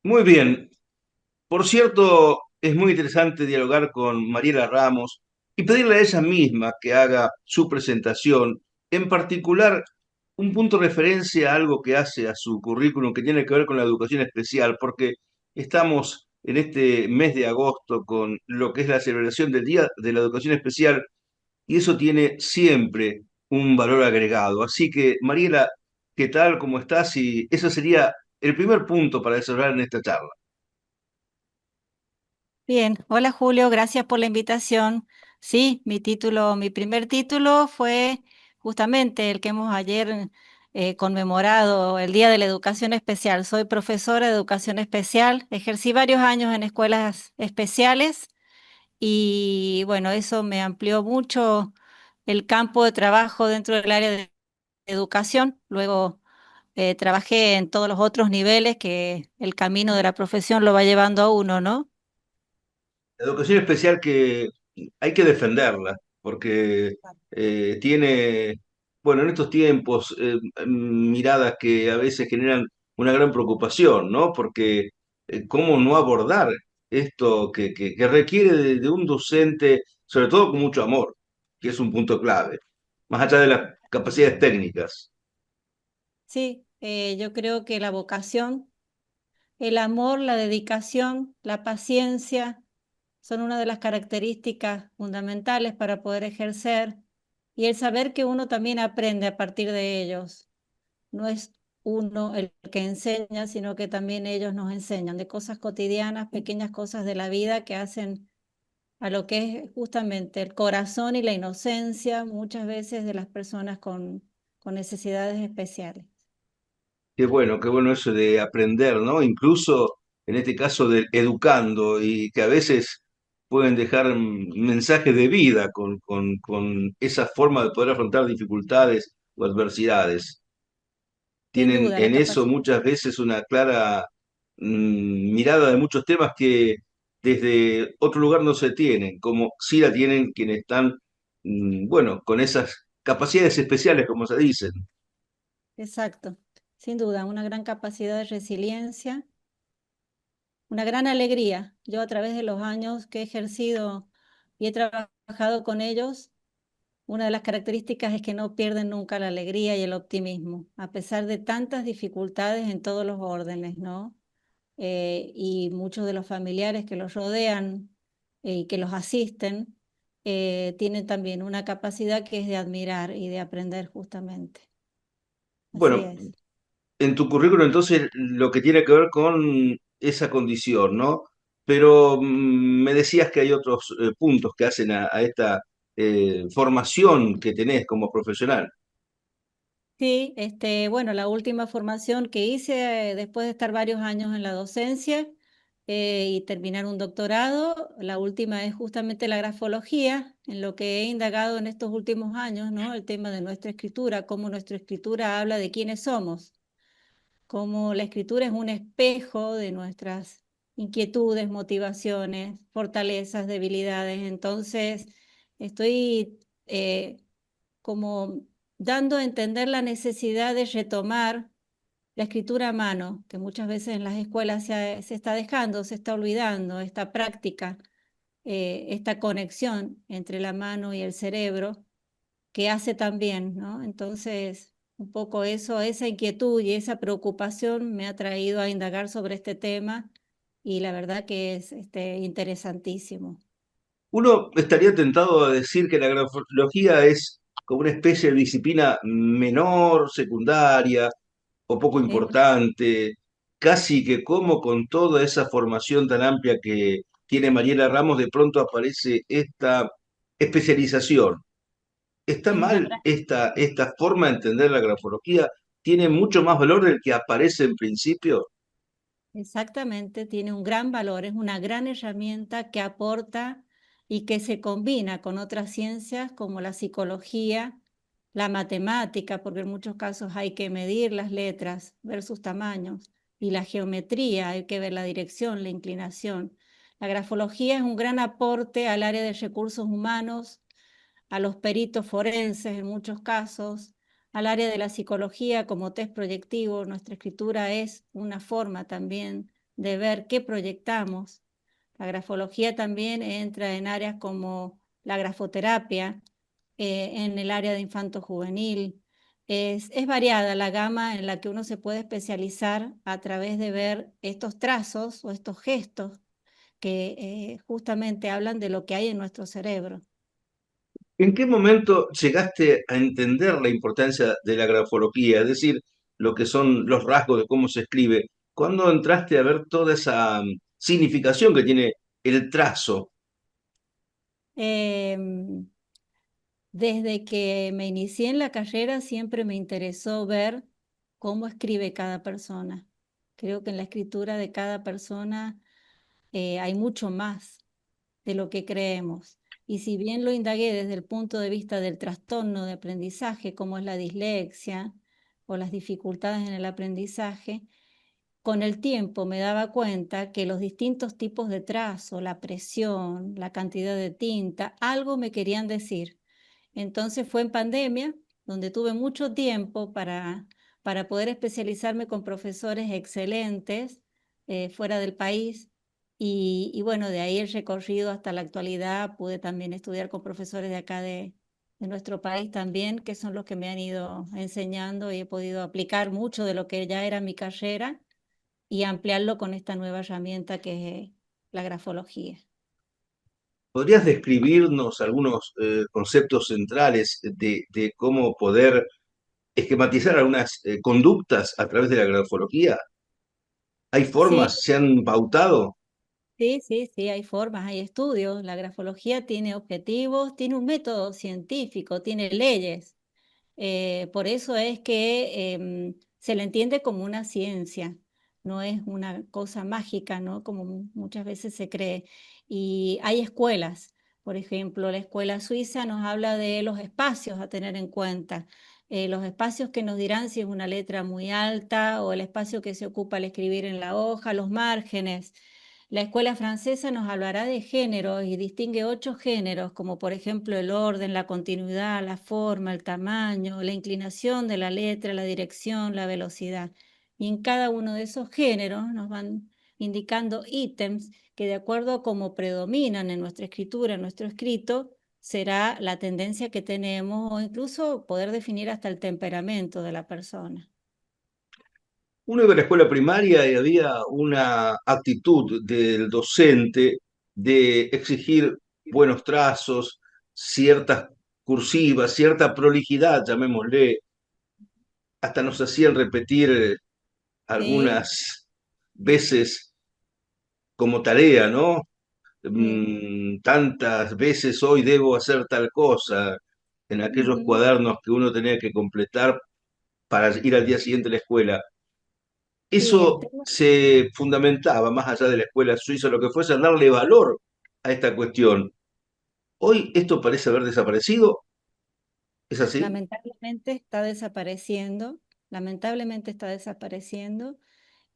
Muy bien. Por cierto, es muy interesante dialogar con Mariela Ramos y pedirle a ella misma que haga su presentación, en particular un punto de referencia a algo que hace a su currículum que tiene que ver con la educación especial, porque estamos en este mes de agosto con lo que es la celebración del Día de la Educación Especial y eso tiene siempre un valor agregado. Así que, Mariela, ¿qué tal? ¿Cómo estás? Y ese sería el primer punto para desarrollar en esta charla. Bien, hola Julio, gracias por la invitación. Sí, mi primer título fue justamente el que hemos ayer conmemorado, el Día de la Educación Especial. Soy profesora de educación especial, ejercí varios años en escuelas especiales y bueno, eso me amplió mucho el campo de trabajo dentro del área de educación. Luego trabajé en todos los otros niveles que el camino de la profesión lo va llevando a uno, ¿no? La educación especial que hay que defenderla, porque tiene, bueno, en estos tiempos, miradas que a veces generan una gran preocupación, ¿no? Porque cómo no abordar esto que requiere de un docente, sobre todo con mucho amor, que es un punto clave, más allá de las capacidades técnicas. Sí, yo creo que la vocación, el amor, la dedicación, la paciencia son una de las características fundamentales para poder ejercer y el saber que uno también aprende a partir de ellos. No es uno el que enseña, sino que también ellos nos enseñan de cosas cotidianas, pequeñas cosas de la vida que hacen a lo que es justamente el corazón y la inocencia muchas veces de las personas con necesidades especiales. Qué bueno eso de aprender, ¿no? Incluso en este caso del educando y que a veces pueden dejar mensajes de vida con esa forma de poder afrontar dificultades o adversidades. Sin Tienen duda, la en eso capacidad. muchas veces una clara mirada de muchos temas que desde otro lugar no se tienen, como sí la tienen quienes están, bueno, con esas capacidades especiales, como se dicen. Exacto, sin duda, una gran capacidad de resiliencia, una gran alegría. Yo a través de los años que he ejercido y he trabajado con ellos, una de las características es que no pierden nunca la alegría y el optimismo, a pesar de tantas dificultades en todos los órdenes, ¿no? Y muchos de los familiares que los rodean y que los asisten, tienen también una capacidad que es de admirar y de aprender justamente. Así Bueno, es. en tu currículum entonces lo que tiene que ver con esa condición, ¿no? Pero me decías que hay otros puntos que hacen a esta formación que tenés como profesional. Sí, bueno, la última formación que hice después de estar varios años en la docencia y terminar un doctorado, la última es justamente la grafología, en lo que he indagado en estos últimos años, ¿no? El tema de nuestra escritura, cómo nuestra escritura habla de quiénes somos, cómo la escritura es un espejo de nuestras inquietudes, motivaciones, fortalezas, debilidades. Entonces, estoy como dando a entender la necesidad de retomar la escritura a mano, que muchas veces en las escuelas se está dejando, se está olvidando, esta práctica, esta conexión entre la mano y el cerebro, que hace también, ¿no? Entonces, un poco eso, esa inquietud y esa preocupación me ha traído a indagar sobre este tema y la verdad que es interesantísimo. Uno estaría tentado a decir que la grafología es como una especie de disciplina menor, secundaria o poco Es importante, casi que como con toda esa formación tan amplia que tiene Mariela Ramos, de pronto aparece esta especialización. ¿Está es una mal esta forma de entender la grafología? ¿Tiene mucho más valor del que aparece en principio? Exactamente, tiene un gran valor, es una gran herramienta que aporta y que se combina con otras ciencias como la psicología, la matemática, porque en muchos casos hay que medir las letras, ver sus tamaños, y la geometría, hay que ver la dirección, la inclinación. La grafología es un gran aporte al área de recursos humanos, a los peritos forenses en muchos casos, al área de la psicología como test proyectivo. Nuestra escritura es una forma también de ver qué proyectamos. La grafología también entra en áreas como la grafoterapia, en el área de infanto-juvenil. Es variada la gama en la que uno se puede especializar a través de ver estos trazos o estos gestos que justamente hablan de lo que hay en nuestro cerebro. ¿En qué momento llegaste a entender la importancia de la grafología, es decir, lo que son los rasgos de cómo se escribe? ¿Cuándo entraste a ver toda esa significación que tiene el trazo? Em, Desde que me inicié en la carrera siempre me interesó ver cómo escribe cada persona. Creo que en la escritura de cada persona hay mucho más de lo que creemos. Y si bien lo indagué desde el punto de vista del trastorno de aprendizaje, como es la dislexia o las dificultades en el aprendizaje, con el tiempo me daba cuenta que los distintos tipos de trazo, la presión, la cantidad de tinta, algo me querían decir. Entonces fue en pandemia, donde tuve mucho tiempo para poder especializarme con profesores excelentes fuera del país. Y bueno, de ahí el recorrido hasta la actualidad, pude también estudiar con profesores de acá de nuestro país también, que son los que me han ido enseñando y he podido aplicar mucho de lo que ya era mi carrera y ampliarlo con esta nueva herramienta que es la grafología. ¿Podrías describirnos algunos conceptos centrales de cómo poder esquematizar algunas conductas a través de la grafología? ¿Hay Sí, formas? ¿Se han pautado? sí, sí, sí, hay formas, hay estudios. La grafología tiene objetivos, tiene un método científico, tiene leyes. Por eso es que se le entiende como una ciencia, no es una cosa mágica, ¿no? Como muchas veces se cree. Y hay escuelas, por ejemplo, la escuela suiza nos habla de los espacios a tener en cuenta, los espacios que nos dirán si es una letra muy alta o el espacio que se ocupa al escribir en la hoja, los márgenes. La escuela francesa nos hablará de géneros y distingue 8 géneros, como por ejemplo el orden, la continuidad, la forma, el tamaño, la inclinación de la letra, la dirección, la velocidad. Y en cada uno de esos géneros nos van indicando ítems que de acuerdo a cómo predominan en nuestra escritura, en nuestro escrito, será la tendencia que tenemos o incluso poder definir hasta el temperamento de la persona. Uno iba a la escuela primaria y había una actitud del docente de exigir buenos trazos, ciertas cursivas, cierta prolijidad, llamémosle, hasta nos hacían repetir Sí, algunas veces como tarea, ¿no? sí. Tantas veces hoy debo hacer tal cosa, en aquellos Ujú. cuadernos que uno tenía que completar para ir al día siguiente a la escuela. Sí, el Eso tema. se fundamentaba, más allá de la escuela suiza, lo que fuese, a darle valor a esta cuestión. Hoy esto parece haber desaparecido, ¿es así? Lamentablemente está desapareciendo, lamentablemente está desapareciendo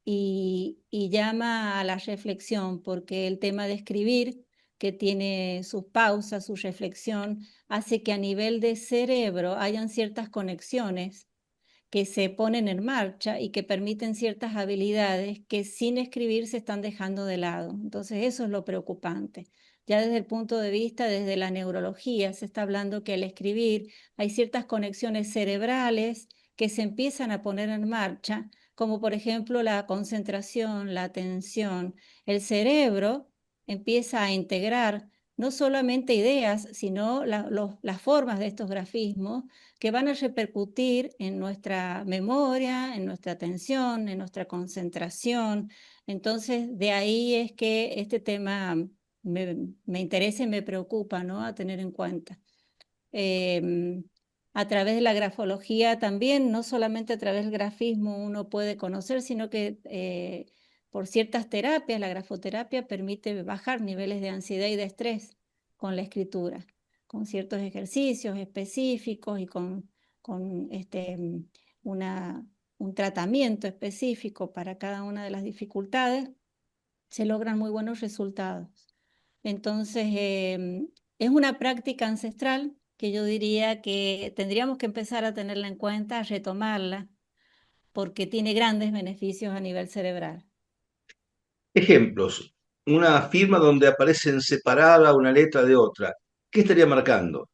y llama a la reflexión porque el tema de escribir, que tiene sus pausas, su reflexión, hace que a nivel de cerebro hayan ciertas conexiones que se ponen en marcha y que permiten ciertas habilidades que sin escribir se están dejando de lado. Entonces eso es lo preocupante. Ya desde el punto de vista, desde la neurología, se está hablando que al escribir hay ciertas conexiones cerebrales que se empiezan a poner en marcha, como por ejemplo la concentración, la atención. El cerebro empieza a integrar no solamente ideas, sino las formas de estos grafismos que van a repercutir en nuestra memoria, en nuestra atención, en nuestra concentración. Entonces, de ahí es que este tema me interesa y me preocupa, ¿no? A tener en cuenta. Em, a través de la grafología también, no solamente a través del grafismo uno puede conocer, sino que por ciertas terapias, la grafoterapia permite bajar niveles de ansiedad y de estrés con la escritura, con ciertos ejercicios específicos y con una, un tratamiento específico para cada una de las dificultades, se logran muy buenos resultados. Entonces, es una práctica ancestral que yo diría que tendríamos que empezar a tenerla en cuenta, a retomarla, porque tiene grandes beneficios a nivel cerebral. Ejemplos, una firma donde aparecen separada una letra de otra. ¿Qué estaría marcando?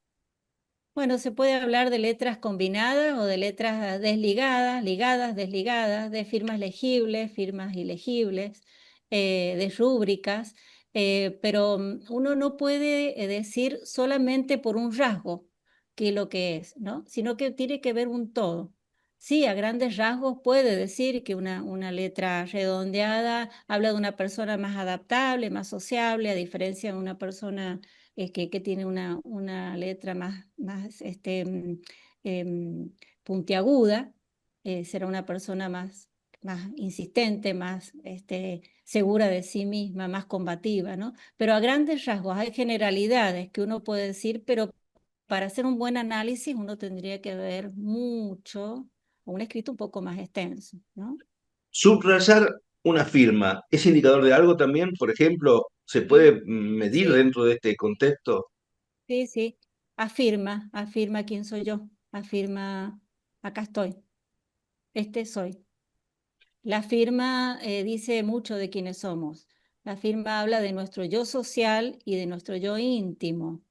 Bueno, se puede hablar de letras combinadas o de letras desligadas, ligadas, desligadas, de firmas legibles, firmas ilegibles, de rúbricas, pero uno no puede decir solamente por un rasgo qué es lo que es, ¿no? Sino que tiene que ver un todo. Sí, a grandes rasgos puede decir que una letra redondeada habla de una persona más adaptable, más sociable, a diferencia de una persona que tiene una letra más em, puntiaguda, será una persona más insistente, más segura de sí misma, más combativa, ¿no? Pero a grandes rasgos hay generalidades que uno puede decir, pero para hacer un buen análisis uno tendría que ver mucho, o un escrito un poco más extenso, ¿no? Subrayar una firma, ¿es indicador de algo también? Por ejemplo, ¿se Sí, puede medir sí, dentro de este contexto? sí, sí. Afirma quién soy yo, afirma, acá estoy, este soy. La firma dice mucho de quiénes somos. La firma habla de nuestro yo social y de nuestro yo íntimo.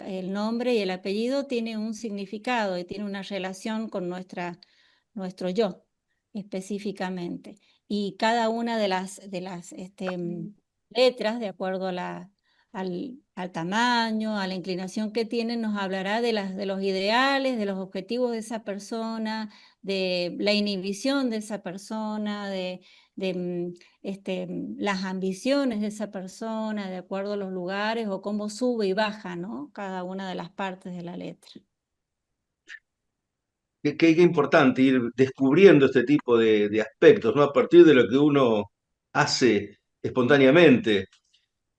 El nombre y el apellido tiene un significado y tiene una relación con nuestro yo específicamente. Y cada una de las letras, de acuerdo a al tamaño, a la inclinación que tienen, nos hablará de los ideales, de los objetivos de esa persona, de la inhibición de esa persona, de las ambiciones de esa persona, de acuerdo a los lugares o cómo sube y baja, ¿no? Cada una de las partes de la letra. Qué importante ir descubriendo este tipo de aspectos, ¿no? A partir de lo que uno hace espontáneamente.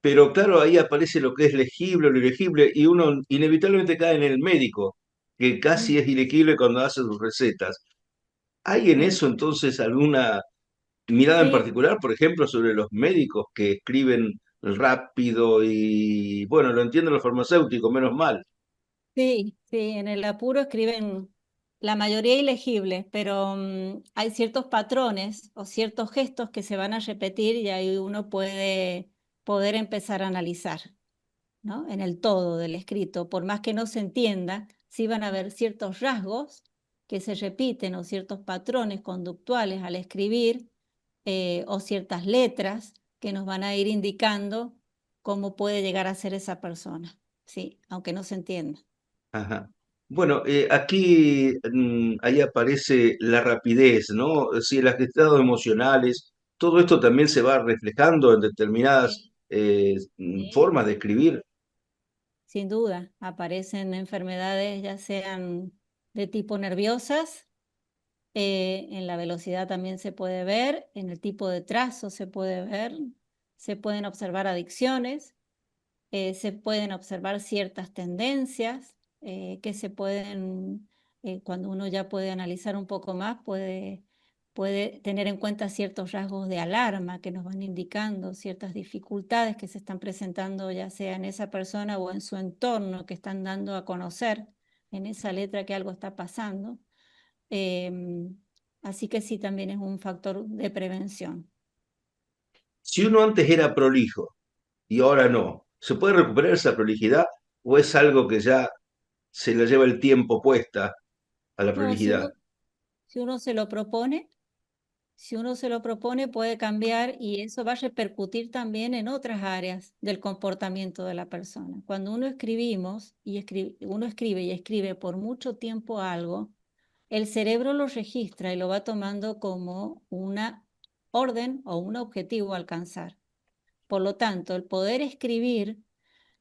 Pero claro, ahí aparece lo que es legible o lo ilegible y uno inevitablemente cae en el médico, que casi Mm, es ilegible cuando hace sus recetas. ¿Hay en sí, eso entonces alguna mirada en sí, particular, por ejemplo, sobre los médicos que escriben rápido y, bueno, lo entienden los farmacéuticos, menos mal? sí, sí, en el apuro escriben la mayoría ilegibles, pero hay ciertos patrones o ciertos gestos que se van a repetir y ahí uno puede poder empezar a analizar, ¿no? En el todo del escrito, por más que no se entienda, sí van a haber ciertos rasgos que se repiten o ciertos patrones conductuales al escribir o ciertas letras que nos van a ir indicando cómo puede llegar a ser esa persona, sí, aunque no se entienda. Ajá. Bueno, aquí ahí aparece la rapidez, ¿no? Sí, los estados emocionales, todo esto también se va reflejando en determinadas Sí, sí. formas de escribir. Sin duda, aparecen enfermedades ya sean de tipo nerviosas, en la velocidad también se puede ver, en el tipo de trazo se puede ver, se pueden observar adicciones, se pueden observar ciertas tendencias que se pueden, cuando uno ya puede analizar un poco más, puede tener en cuenta ciertos rasgos de alarma que nos van indicando ciertas dificultades que se están presentando ya sea en esa persona o en su entorno que están dando a conocer en esa letra que algo está pasando. Em, Así que sí, también es un factor de prevención. Si uno antes era prolijo y ahora no, ¿se puede recuperar esa prolijidad o es algo que ya se le lleva el tiempo puesta a la No, prolijidad? si uno se lo propone, si uno se lo propone, puede cambiar y eso va a repercutir también en otras áreas del comportamiento de la persona. Cuando uno escribe y escribe por mucho tiempo algo, el cerebro lo registra y lo va tomando como una orden o un objetivo a alcanzar. Por lo tanto, el poder escribir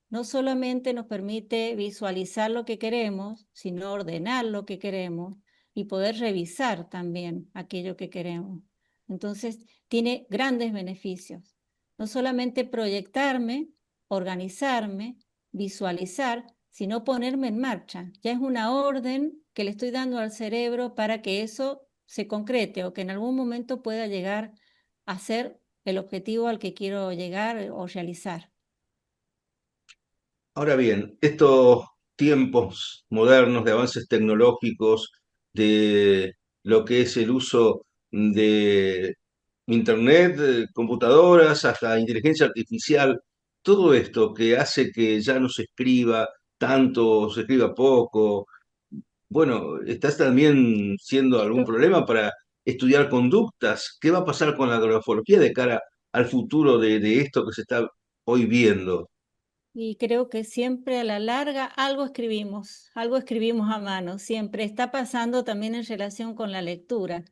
no solamente nos permite visualizar lo que queremos, sino ordenar lo que queremos y poder revisar también aquello que queremos. Entonces, tiene grandes beneficios. No solamente proyectarme, organizarme, visualizar, sino ponerme en marcha. Ya es una orden que le estoy dando al cerebro para que eso se concrete o que en algún momento pueda llegar a ser el objetivo al que quiero llegar o realizar. Ahora bien, estos tiempos modernos de avances tecnológicos, de lo que es el uso Internet, computadoras, hasta inteligencia artificial, todo esto que hace que ya no se escriba tanto, se escriba poco. Bueno, ¿estás también siendo algún Esto, problema para estudiar conductas? ¿Qué va a pasar con la grafología de cara al futuro de esto que se está hoy viendo? y creo que siempre a la larga algo escribimos a mano, siempre está pasando también en relación con la lectura.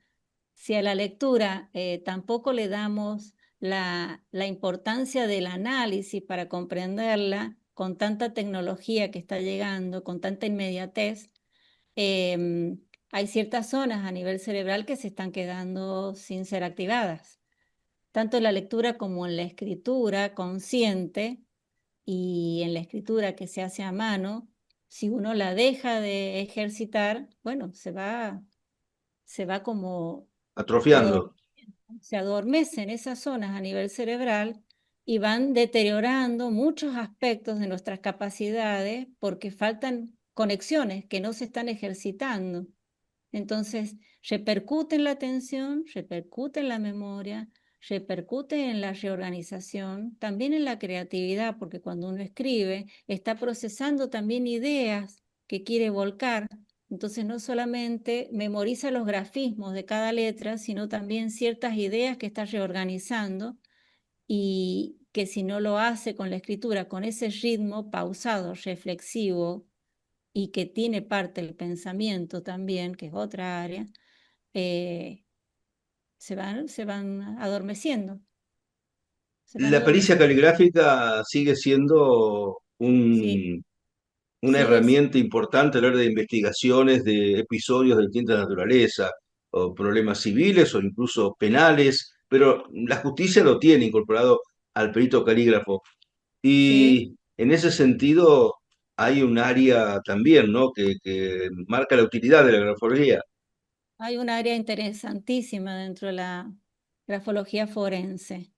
Si a la lectura tampoco le damos la importancia del análisis para comprenderla, con tanta tecnología que está llegando, con tanta inmediatez, hay ciertas zonas a nivel cerebral que se están quedando sin ser activadas, tanto en la lectura como en la escritura consciente y en la escritura que se hace a mano. Si uno la deja de ejercitar, bueno, se va como Atrofiando. se adormecen esas zonas a nivel cerebral y van deteriorando muchos aspectos de nuestras capacidades porque faltan conexiones que no se están ejercitando. Entonces, repercute en la atención, repercute en la memoria, repercute en la reorganización, también en la creatividad, porque cuando uno escribe, está procesando también ideas que quiere volcar. Entonces, no solamente memoriza los grafismos de cada letra, sino también ciertas ideas que está reorganizando y que si no lo hace con la escritura, con ese ritmo pausado, reflexivo, y que tiene parte el pensamiento también, que es otra área, eh, se van adormeciendo, se van La pericia adormeciendo. caligráfica sigue siendo Sí, una sigue, herramienta importante a la hora de investigaciones de episodios de distinta naturaleza, o problemas civiles o incluso penales, pero la justicia lo tiene incorporado al perito calígrafo. sí. Y en ese sentido hay un área también, ¿no? que marca la utilidad de la grafología. Hay un área interesantísima dentro de la grafología forense.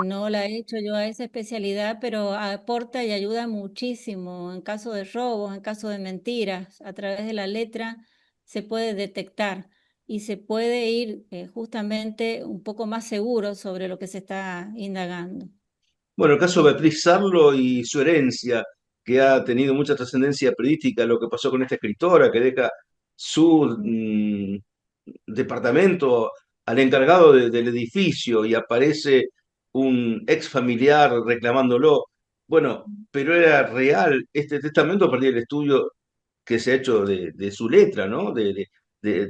No la he hecho yo a esa especialidad, pero aporta y ayuda muchísimo en caso de robos, en caso de mentiras. A través de la letra se puede detectar y se puede ir justamente un poco más seguro sobre lo que se está indagando. Bueno, el caso de Eh, Beatriz Sarlo y su herencia, que ha tenido mucha trascendencia periodística, lo que pasó con esta escritora que deja su departamento al encargado del edificio y aparece un ex familiar reclamándolo. Bueno, pero era real este testamento a partir del estudio que se ha hecho de su letra, ¿no? De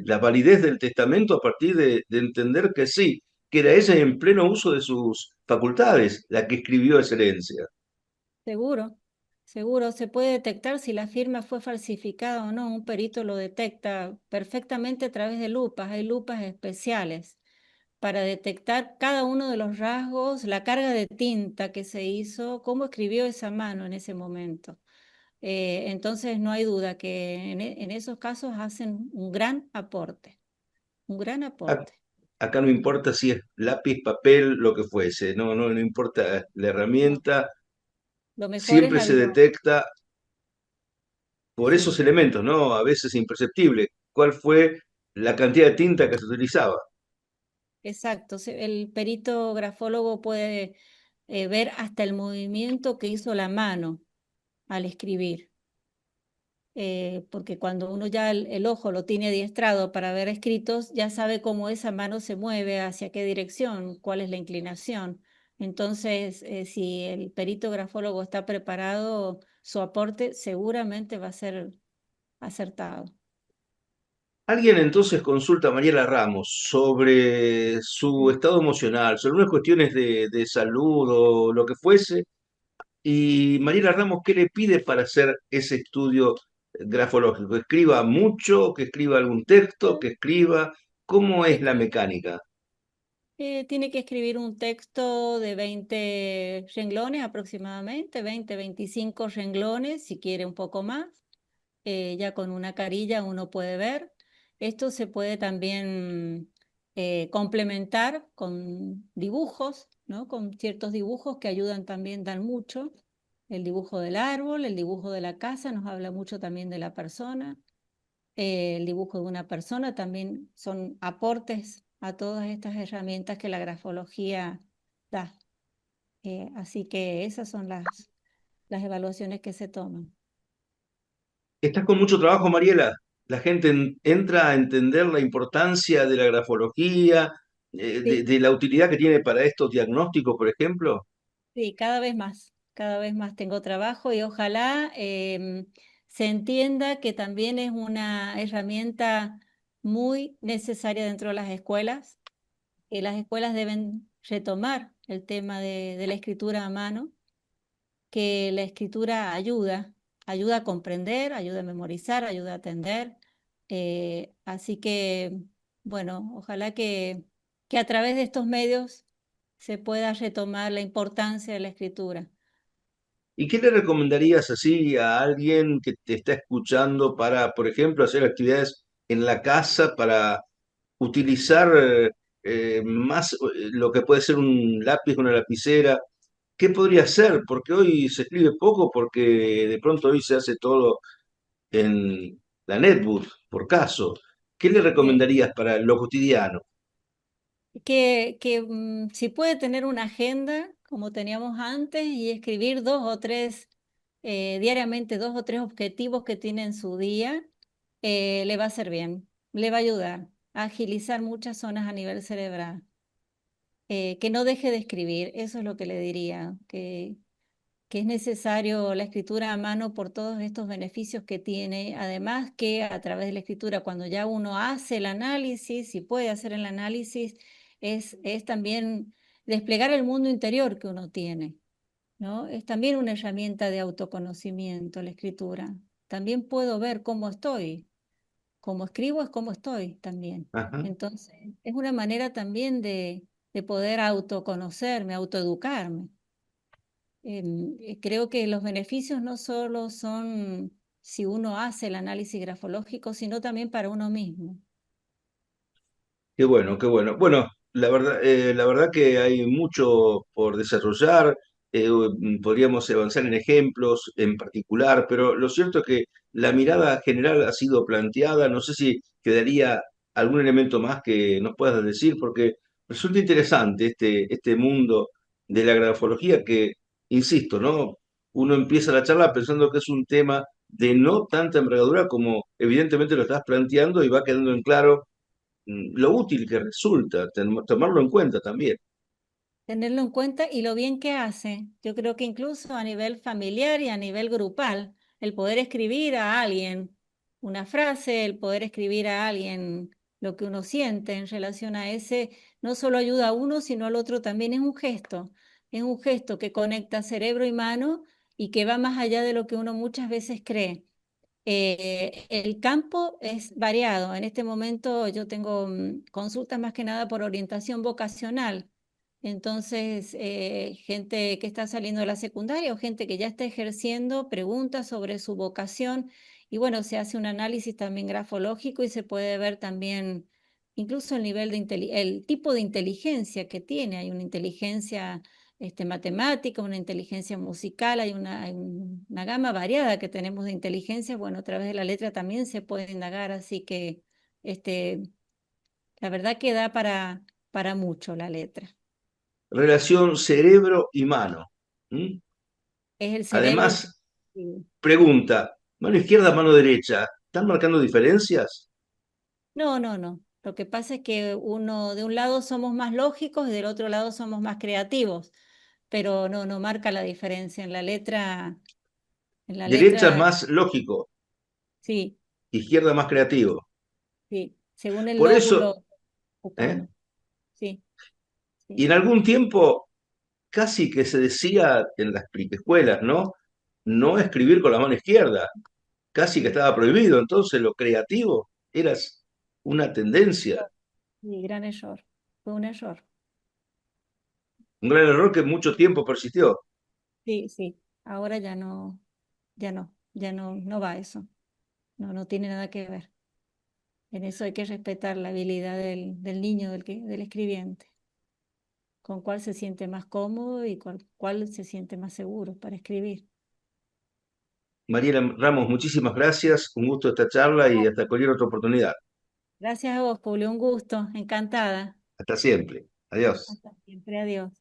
la validez del testamento a partir de entender que sí, que era ella en pleno uso de sus facultades la que escribió esa herencia. Seguro, seguro, se puede detectar si la firma fue falsificada o no. Un perito lo detecta perfectamente a través de lupas. Hay lupas especiales para detectar cada uno de los rasgos, la carga de tinta que se hizo, cómo escribió esa mano en ese momento. Entonces no hay duda que en esos casos hacen un gran aporte, un gran Ac- aporte. Acá no importa si es lápiz, papel, lo que fuese, no importa la No, herramienta, lo mejor es siempre la se visión. detecta por esos Sí. elementos, ¿no? A veces imperceptible. ¿Cuál fue la cantidad de tinta que se utilizaba? Exacto, el perito grafólogo puede ver hasta el movimiento que hizo la mano al escribir, porque cuando uno ya el ojo lo tiene adiestrado para ver escritos, ya sabe cómo esa mano se mueve, hacia qué dirección, cuál es la inclinación. Entonces, si el perito grafólogo está preparado, su aporte seguramente va a ser acertado. Alguien entonces consulta a Mariela Ramos sobre su Mm. estado emocional, sobre unas cuestiones de salud o lo que fuese, y Mariela Ramos, ¿qué le pide para hacer ese estudio grafológico? ¿Que escriba mucho, que escriba algún texto, que escriba? ¿Cómo es la mecánica? Tiene que escribir un texto de 20 renglones aproximadamente, 25 renglones, si quiere un poco más. Ya con una carilla uno puede ver. Esto se puede también complementar con dibujos, ¿no? Con ciertos dibujos que ayudan también, dan mucho. El dibujo del árbol, el dibujo de la casa nos habla mucho también de la persona. El dibujo de una persona también son aportes a todas estas herramientas que la grafología da. Así que esas son las evaluaciones que se toman. Estás con mucho trabajo, Mariela. La gente entra a entender la importancia de la grafología, Sí, de la utilidad que tiene para estos diagnósticos, por ejemplo. sí, cada vez más tengo trabajo y ojalá se entienda que también es una herramienta muy necesaria dentro de las escuelas, que las escuelas deben retomar el tema de la escritura a mano, que la escritura ayuda, ayuda a comprender, ayuda a memorizar, ayuda a atender. Así que, bueno, ojalá que a través de estos medios se pueda retomar la importancia de la escritura. ¿Y qué le recomendarías así a alguien que te está escuchando para, por ejemplo, hacer actividades en la casa para utilizar más lo que puede ser un lápiz, una lapicera? ¿Qué podría hacer? Porque hoy se escribe poco, porque de pronto hoy se hace todo en la netbook, por caso. ¿Qué le Sí. recomendarías para lo cotidiano? Que si puede tener una agenda como teníamos antes y escribir dos o tres, diariamente dos o tres objetivos que tiene en su día, le va a hacer bien, le va a ayudar a agilizar muchas zonas a nivel cerebral. Que no deje de escribir, eso es lo que le diría, que es necesario la escritura a mano por todos estos beneficios que tiene. Además que a través de la escritura, cuando ya uno hace el análisis y puede hacer el análisis, es también desplegar el mundo interior que uno tiene, ¿no? Es también una herramienta de autoconocimiento la escritura. También puedo ver cómo estoy, como escribo es como estoy también. Ajá. Entonces, es una manera también de poder autoconocerme, autoeducarme. Creo que los beneficios no solo son si uno hace el análisis grafológico, sino también para uno mismo. Qué bueno, qué bueno. Bueno, la verdad que hay mucho por desarrollar. Podríamos avanzar en ejemplos en particular, pero lo cierto es que la mirada general ha sido planteada. No sé si quedaría algún elemento más que nos puedas decir, porque resulta interesante este mundo de la grafología que, insisto, ¿no? Uno empieza la charla pensando que es un tema de no tanta envergadura como evidentemente lo estás planteando y va quedando en claro lo útil que resulta, tomarlo en cuenta también. Tenerlo en cuenta y lo bien que hace. Yo creo que incluso a nivel familiar y a nivel grupal, el poder escribir a alguien una frase, el poder escribir a alguien lo que uno siente en relación a ese, no solo ayuda a uno, sino al otro también es un gesto que conecta cerebro y mano y que va más allá de lo que uno muchas veces cree. El campo es variado. En este momento yo tengo consultas más que nada por orientación vocacional. Entonces, gente que está saliendo de la secundaria o gente que ya está ejerciendo preguntas sobre su vocación y bueno, se hace un análisis también grafológico y se puede ver también incluso el nivel de el tipo de inteligencia que tiene. Hay una inteligencia matemática, una inteligencia musical, hay una gama variada que tenemos de inteligencias. Bueno, a través de la letra también se puede indagar, así que este, la verdad que da para mucho la letra. Relación cerebro y mano. ¿Mm? Es el cerebro el que... Además, Sí, sí. pregunta, mano izquierda, mano derecha, ¿están marcando diferencias? No, no, no. Lo que pasa es que uno, de un lado somos más lógicos y del otro lado somos más creativos, pero no, no marca la diferencia. En la Derecha es letra, más lógico, sí, izquierda más creativo. sí, según el Por eso, lóbulo ¿eh? ocupamos. Sí, Y sí, en algún tiempo casi que se decía en las escuelas, ¿no? No escribir con la mano izquierda, casi que sí. estaba prohibido. Entonces lo creativo era una tendencia, Sí, gran error. Fue un error. un gran error que mucho tiempo persistió. Sí, sí. Ahora ya no, no va eso. No, no tiene nada que ver. En eso hay que respetar la habilidad del niño, del escribiente, con cuál se siente más cómodo y cuál se siente más seguro para escribir. Mariela Ramos, muchísimas gracias, un gusto esta charla y hasta cualquier otra oportunidad. Gracias a vos, Julio, un gusto, encantada. Hasta siempre. Adiós. Hasta siempre, adiós.